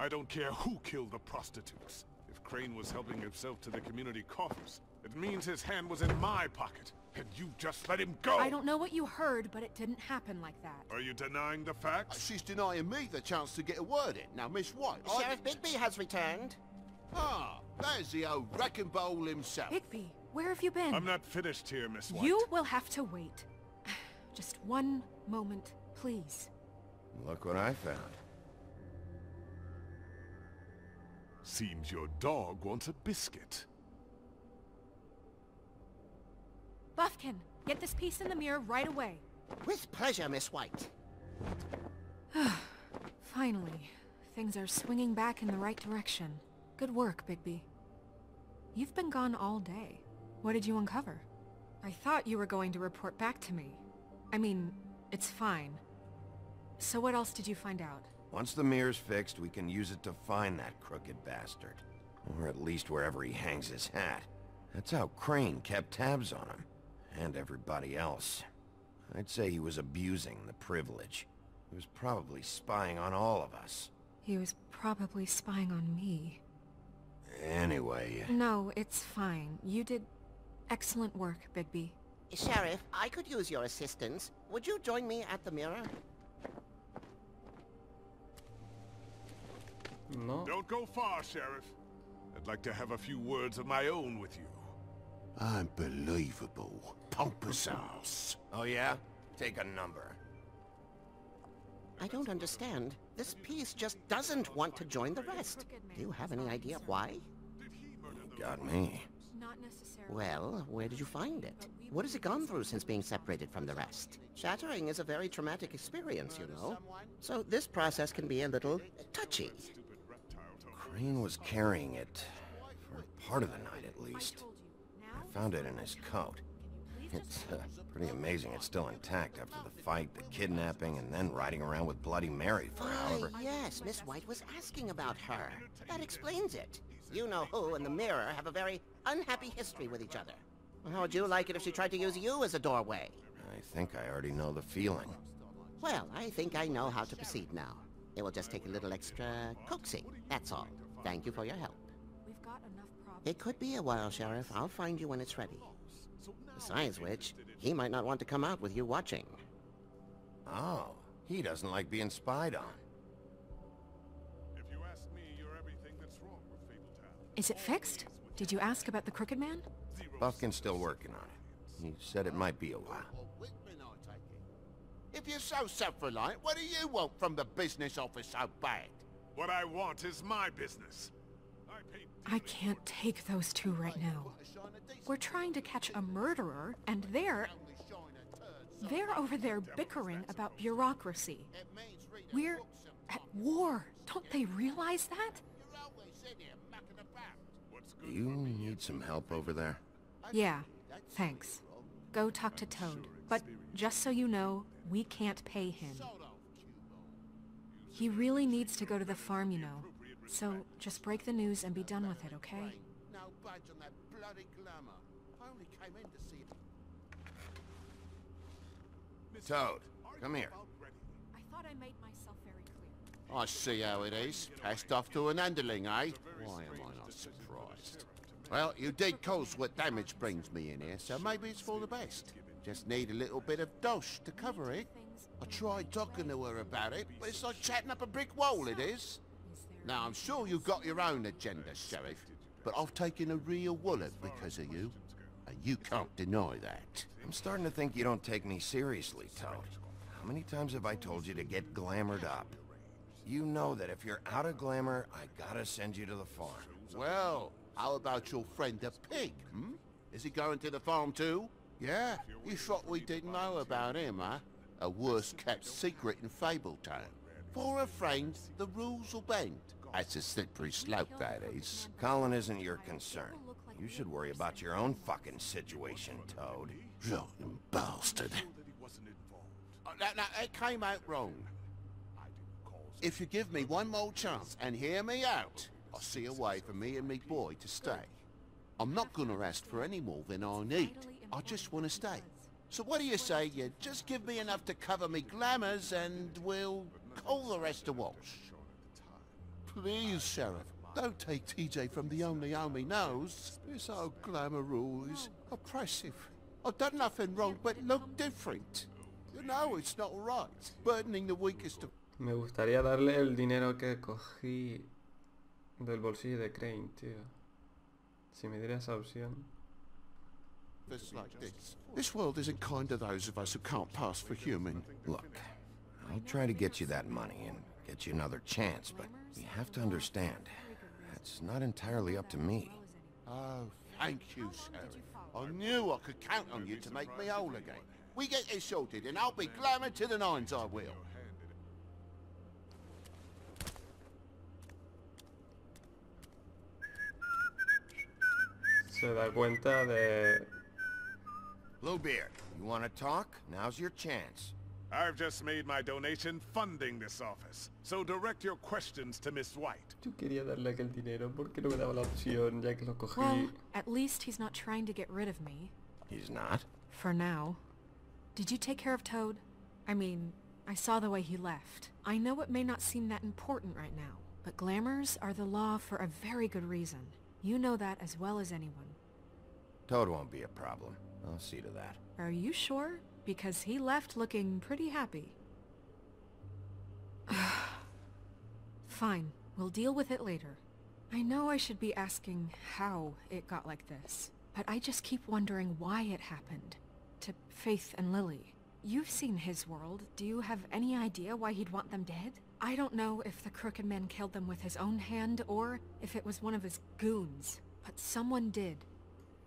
I don't care who killed the prostitutes. If Crane was helping himself to the community coffers, it means his hand was in my pocket, and you just let him go! I don't know what you heard, but it didn't happen like that. Are you denying the facts? She's denying me the chance to get a word in. Now, Miss White... Sheriff Bigby has returned. Ah, there's the old wrecking bowl himself. Bigby, where have you been? I'm not finished here, Miss White. You will have to wait. Just one moment, please. Look what I found. Seems your dog wants a biscuit. Buffkin, get this piece in the mirror right away. With pleasure, Miss White. Finally, things are swinging back in the right direction. Good work, Bigby. You've been gone all day. What did you uncover? I thought you were going to report back to me. I mean, it's fine. So what else did you find out? Once the mirror's fixed, we can use it to find that crooked bastard. Or at least wherever he hangs his hat. That's how Crane kept tabs on him. And everybody else. I'd say he was abusing the privilege. He was probably spying on all of us. He was probably spying on me. Anyway... No, it's fine. You did excellent work, Bigby. Sheriff, I could use your assistance. Would you join me at the mirror? No. Don't go far, Sheriff. I'd like to have a few words of my own with you. Unbelievable. Pompous ass. Oh yeah? Take a number. I don't understand. This piece just doesn't want to join the rest. Do you have any idea why? Got me. Not necessarily. Well, where did you find it? What has it gone through since being separated from the rest? Shattering is a very traumatic experience, you know. So this process can be a little touchy. Crane was carrying it for part of the night at least. I found it in his coat. It's pretty amazing it's still intact after the fight, the kidnapping, and then riding around with Bloody Mary for however... Yes, Miss White was asking about her. That explains it. You know who and the mirror have a very unhappy history with each other. How would you like it if she tried to use you as a doorway? I think I already know the feeling. Well, I think I know how to proceed now. It will just take a little extra coaxing, that's all. Thank you for your help. We've got enough problems. It could be a while, Sheriff. I'll find you when it's ready. Besides which, he might not want to come out with you watching. Oh, he doesn't like being spied on. If you ask me, you're everything that's wrong with Fabletown. Is it fixed? Did you ask about the Crooked Man? Buffkin's still working on it. He said it might be a while. If you're so self-reliant, what do you want from the business office so bad? What I want is my business. I can't take those two right now. We're trying to catch a murderer, and they're over there bickering about bureaucracy. We're at war. Don't they realize that? Do you need some help over there? Yeah, thanks. Go talk to Toad. But just so you know, we can't pay him. He really needs to go to the farm, you know. So just break the news and be done with it, okay? No budge on that bloody glamour. I only came in to see it. Toad, come here. I thought I made myself very clear. I see how it is. Passed off to an underling, eh? Why am I not surprised? Well, you did cause what damage brings me in here, so maybe it's for the best. Just need a little bit of dosh to cover it. I tried talking to her about it, but it's like chatting up a brick wall, it is. Now, I'm sure you've got your own agenda, Sheriff, but I've taken a real wallet because of you, and you can't deny that. I'm starting to think you don't take me seriously, Toad. How many times have I told you to get glamored up? You know that if you're out of glamour, I gotta send you to the farm. Well, how about your friend the pig, hmm? Is he going to the farm too? Yeah? You thought we didn't know about him, huh? A worst-kept secret in Fabletown. For a friend, the rules will bend. That's a slippery slope, that is. Colin isn't your concern. You should worry about your own fucking situation, Toad. Rotten bastard. Now, it came out wrong. If you give me one more chance and hear me out, I'll see a way for me and me boy to stay. I'm not gonna ask for any more than I need. I just want to stay. So what do you say you just give me enough to cover me glamours and we'll call the rest a wash? please, Sheriff. Don't take TJ from the only home he knows. This old glamour rule is oppressive. I've done nothing wrong but look different. You know it's not right. Burdening the weakest of... Me gustaría darle el dinero que cogí del bolsillo de Crane, tío. Si me diera esa opción. Like this. This world isn't kind to those of us who can't pass for human. Look, I'll try to get you that money and get you another chance, but you have to understand, it's not entirely up to me. Oh, thank you, Sheriff. I knew I could count on you to make me whole again. We get this sorted and I'll be glamour to the nines, I will. Se da cuenta de... Bluebeard, you want to talk? Now's your chance. I've just made my donation funding this office, so direct your questions to Miss White. Yo quería darle aquel dinero porque no me daba la opción ya que lo cogí. Well, at least he's not trying to get rid of me. He's not? For now. Did you take care of Toad? I mean, I saw the way he left. I know it may not seem that important right now, but glamours are the law for a very good reason. You know that as well as anyone. Toad won't be a problem. I'll see to that. Are you sure? Because he left looking pretty happy. Fine, we'll deal with it later. I know I should be asking how it got like this, but I just keep wondering why it happened. To Faith and Lily. You've seen his world. Do you have any idea why he'd want them dead? I don't know if the Crooked Man killed them with his own hand or if it was one of his goons, but someone did.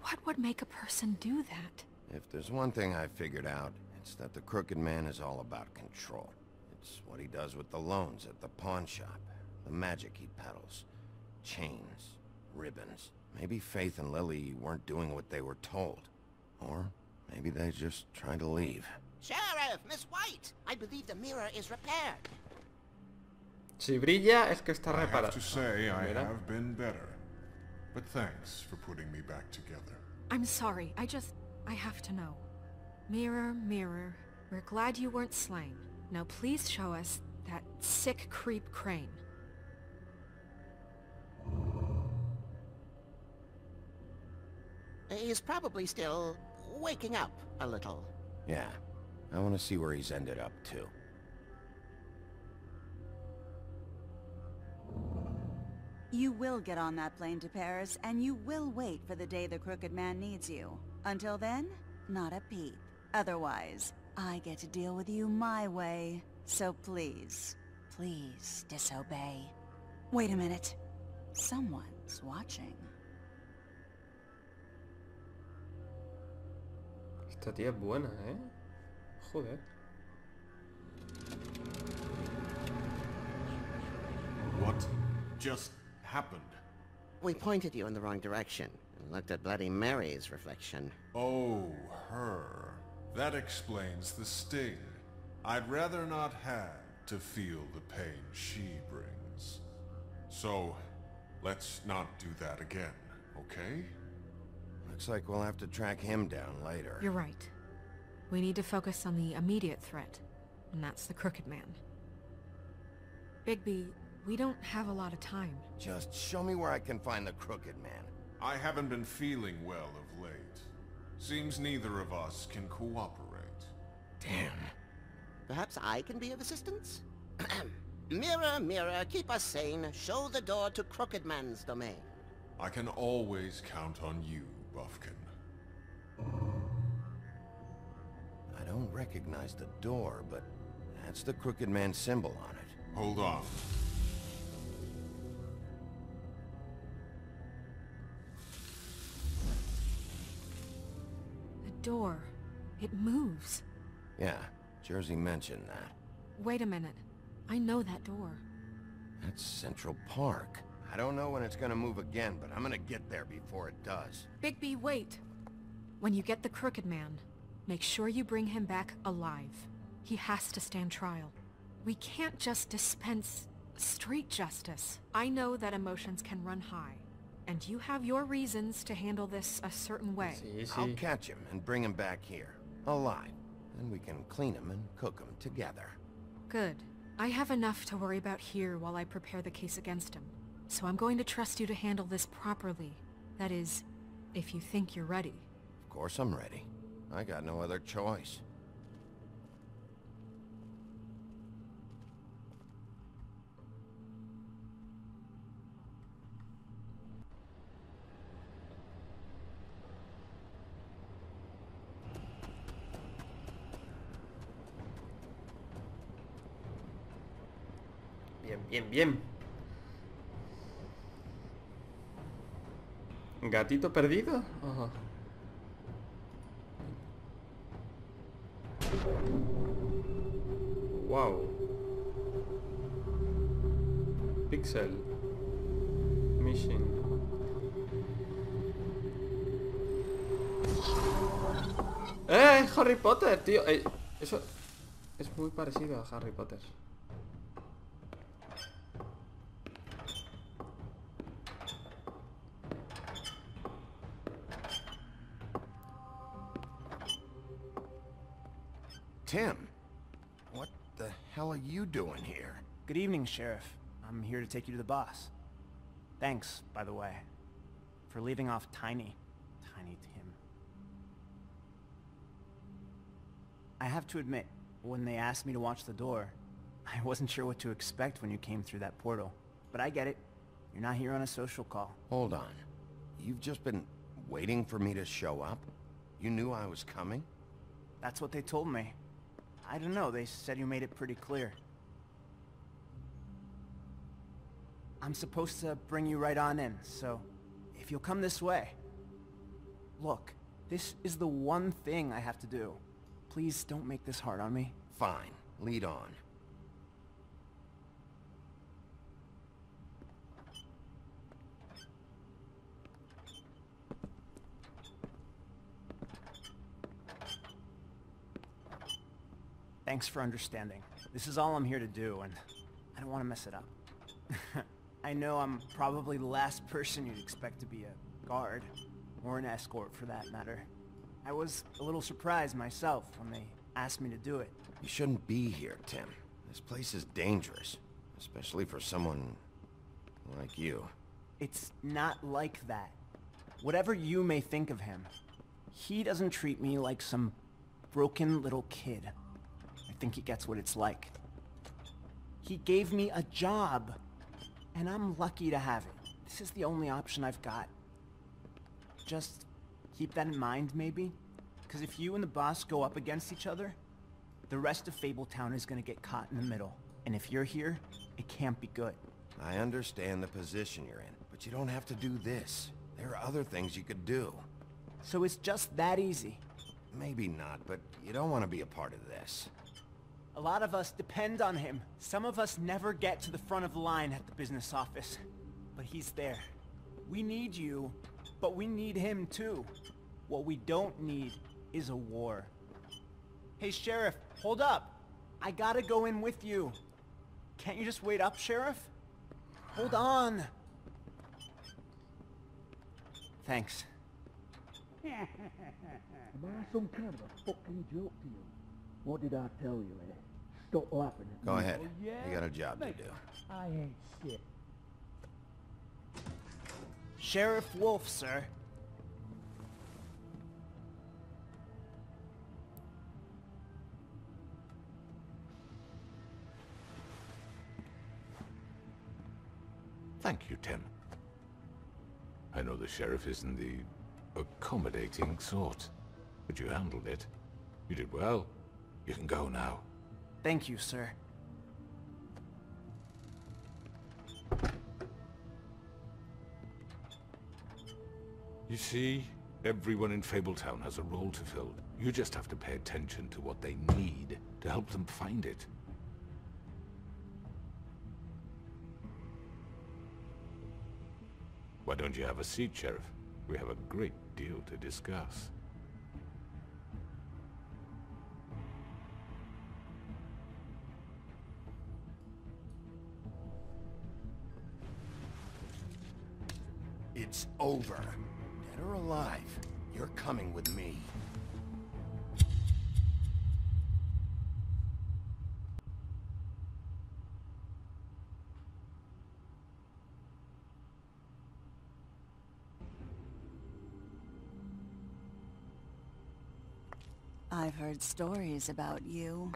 What would make a person do that? If there's one thing I figured out, it's that the Crooked Man is all about control. It's what he does with the loans at the pawn shop, the magic he peddles, chains, ribbons. Maybe Faith and Lily weren't doing what they were told. Or maybe they just tried to leave. Sheriff, Miss White, I believe the mirror is repaired. Si brilla es que está I reparada. have to say I Mira. have been better. But thanks for putting me back together. I'm sorry, I have to know. Mirror, mirror, we're glad you weren't slain. Now please show us that sick creep Crane. He's probably still waking up a little. Yeah, I want to see where he's ended up, too. You will get on that plane to Paris, and you will wait for the day the Crooked Man needs you. Until then, not a peep. Otherwise, I get to deal with you my way. So please, please disobey. Wait a minute. Someone's watching. Esta tía es buena, ¿eh? Joder. What just happened? We pointed you in the wrong direction and looked at Bloody Mary's reflection. Oh, her. That explains the sting. I'd rather not have to feel the pain she brings. So, let's not do that again, okay? Looks like we'll have to track him down later. You're right. We need to focus on the immediate threat, and that's the Crooked Man. Bigby, we don't have a lot of time. Just show me where I can find the Crooked Man. I haven't been feeling well of late. Seems neither of us can cooperate. Damn. Perhaps I can be of assistance? Mirror, mirror, keep us sane. Show the door to Crooked Man's domain. I can always count on you, Buffkin. I don't recognize the door, but that's the Crooked Man symbol on it. Hold on. The door. It moves. Yeah, Jersey mentioned that. Wait a minute. I know that door. That's Central Park. I don't know when it's gonna move again, but I'm gonna get there before it does. Bigby, wait! When you get the Crooked Man, make sure you bring him back alive. He has to stand trial. We can't just dispense street justice. I know that emotions can run high, and you have your reasons to handle this a certain way. Sí, I'll sí. catch him and bring him back here, alive. Then we can clean him and cook him together. Good. I have enough to worry about here while I prepare the case against him. So I'm going to trust you to handle this properly. That is, if you think you're ready. Of course I'm ready. I got no other choice. Bien, bien, bien. ¿Gatito perdido? Ajá. Wow. Pixel. Mission. Harry Potter, tío. Eso es muy parecido a Harry Potter. Tim, what the hell are you doing here? Good evening, Sheriff. I'm here to take you to the boss. Thanks, by the way, for leaving off Tiny Tim. I have to admit, when they asked me to watch the door, I wasn't sure what to expect when you came through that portal. But I get it. You're not here on a social call. Hold on. You've just been waiting for me to show up? You knew I was coming? That's what they told me. I don't know, they said you made it pretty clear. I'm supposed to bring you right on in, so if you'll come this way. Look, this is the one thing I have to do. Please don't make this hard on me. Fine. Lead on. Thanks for understanding. This is all I'm here to do, and I don't want to mess it up. I know I'm probably the last person you'd expect to be a guard, or an escort for that matter. I was a little surprised myself when they asked me to do it. You shouldn't be here, Tim. This place is dangerous, especially for someone like you. It's not like that. Whatever you may think of him, he doesn't treat me like some broken little kid. I think he gets what it's like. He gave me a job, and I'm lucky to have it. This is the only option I've got. Just keep that in mind, maybe? Because if you and the boss go up against each other, the rest of Fabletown is gonna get caught in the middle. And if you're here, it can't be good. I understand the position you're in, but you don't have to do this. There are other things you could do. So it's just that easy. Maybe not, but you don't want to be a part of this. A lot of us depend on him. Some of us never get to the front of the line at the business office. But he's there. We need you, but we need him too. What we don't need is a war. Hey, Sheriff, hold up. I gotta go in with you. Can't you just wait up, Sheriff? Hold on. Thanks. Am I some kind of a fucking joke to you? What did I tell you, eh? Stop laughing at me. Go ahead. Oh, yeah? You got a job to do. I ain't shit. Sheriff Wolf, sir. Thank you, Tim. I know the sheriff isn't the accommodating sort, but you handled it. You did well. You can go now. Thank you, sir. You see, everyone in Fabletown has a role to fill. You just have to pay attention to what they need to help them find it. Why don't you have a seat, Sheriff? We have a great deal to discuss. It's over. Dead or alive, you're coming with me. I've heard stories about you.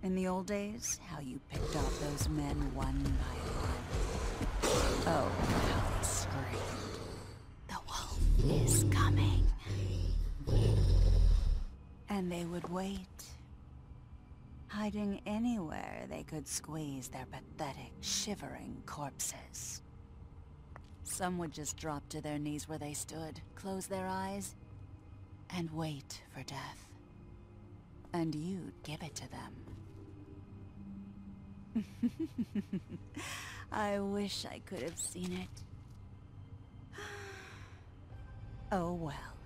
In the old days, how you picked off those men one by one. Oh, how they screamed. The wolf is coming. And they would wait, hiding anywhere they could squeeze their pathetic, shivering corpses. Some would just drop to their knees where they stood, close their eyes, and wait for death. And you'd give it to them. I wish I could have seen it. Oh well.